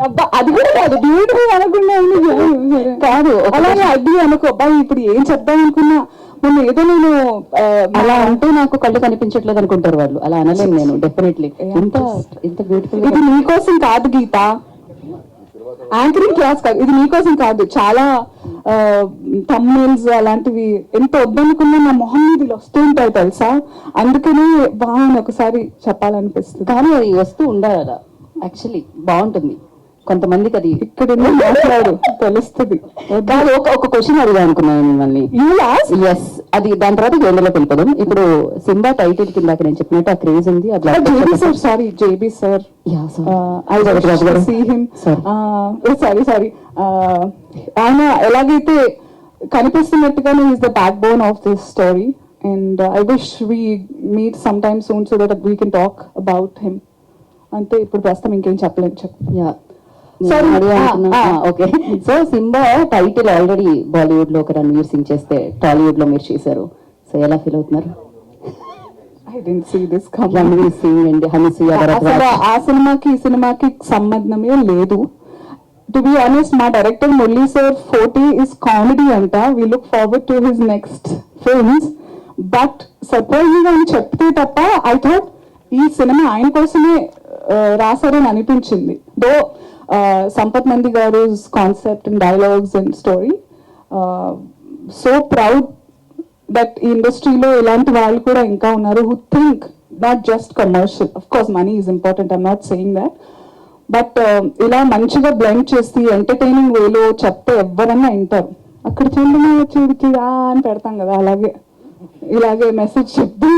అబ్బా అది కూడా కాదు, బ్యూటిఫుల్ అనకుండా కాదు, అలాగే అది అనుకో. అబ్బాయి ఇప్పుడు ఏం చెప్దాం అనుకున్నా మొన్న ఏదో నేను అలా అంటే నాకు కళ్ళు కనిపించట్లేదు అనుకుంటారు వాళ్ళు. అలా అనలేను నేను. డెఫినెట్లీ ఇంత ఇంత బ్యూటిఫుల్. ఇది నీకోసం కాదు గీత, యాంకరింగ్ క్లాస్ కాదు, ఇది నీకోసం కాదు. చాలా థంబ్నెయిల్స్ అలాంటివి ఎంత వద్దనుకున్నా నా మొహం మీద వస్తూ ఉంటాయి తెలుసా. అందుకని బాగా ఒకసారి చెప్పాలనిపిస్తుంది. కానీ అది వస్తూ ఉండాలి అలా. యాక్చువల్లీ బాగుంటుంది. కొంతమందికి అది ఇక్కడ మాట్లాడు తెలుస్తుంది. ఒక క్వశ్చన్ అడిగా అనుకున్నాను మిమ్మల్ని. ఎస్, అది దాని తర్వాత ఎందులోకి వెళ్ళిపోదాం. ఇప్పుడు సింబా టైటిల్ కింద నేను చెప్పినట్టు ఆ క్రేజ్ ఉంది. సారీ జేబీ సార్, సారీ ఆయన ఎలాగైతే కనిపిస్తున్నట్టుగానే is the backbone of this story. And I wish we meet some time soon so that we can talk about him. అంతే, ఇప్పుడు ప్రస్తుతం ఇంకేం చెప్పలేను. Okay, so Simba title already Bollywood లో ఒక రణ్వీర్ సింగ్ చేస్తే టాలీవుడ్ లో మీరు చేశారు. సో ఎలా ఫీల్ అవుతున్నారు? I didn't see this coming. Ranveer Singh and Hanisiya Bharadwaj. ఆ సినిమాకి ఈ సినిమాకి సంబంధమే లేదు. టు బి ఆనెస్ట్, మా director Murali sir 40 is comedy అంట. We look forward to his next films. But surprising అని చెప్తే తప్ప ఐ థాట్ ఈ సినిమా ఆయన కోసమే రాశారని అనిపించింది. దో సంపత్ నంది గారు concept and dialogues and story, so proud that ఈ ఇండస్ట్రీలో ఇలాంటి వాళ్ళు కూడా ఇంకా ఉన్నారు who think not just commercial. Of course money is important, I'm not saying that, but ఇలా మంచిగా బ్లెండ్ చేసి ఎంటర్టైనింగ్ వేలో చెప్తే ఎవరన్నా వింటారు. అక్కడ చూడు అని పెడతాం కదా, అలాగే ఇలాగే మెసేజ్ చెప్తూ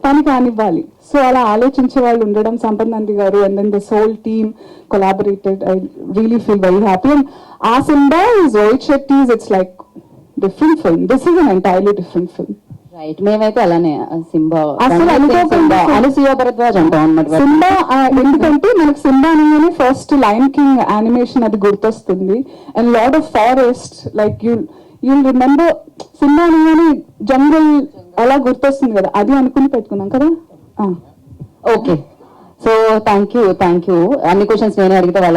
పని కానివ్వాలి. సో అలా ఆలోచించే వాళ్ళు ఉండడం, సంపత్ నంది గారు and then this whole team collaborated. I really feel very happy. And uh Simba is Rohit Shetty's, it's like different film. This is an entirely different film. Right, మేమైతే అలానే సింబా అసలు అనుకోకుండా హనీసియా భరద్వాజ్ అంటాం అన్నమాట. సింబా ఎందుకంటే మనకు సింబా అనగానే ఫస్ట్ లయన్ కింగ్ యానిమేషన్ అది గుర్తొస్తుంది. And lord of forest, like you'll remember Simba అనగానే జంగల్ అలా గుర్తొస్తుంది కదా, అది అనుకుని పెట్టుకున్నాం కదా. Okay, so thank you. అన్ని క్వశ్చన్స్ నేనే అడిగితే వాళ్ళ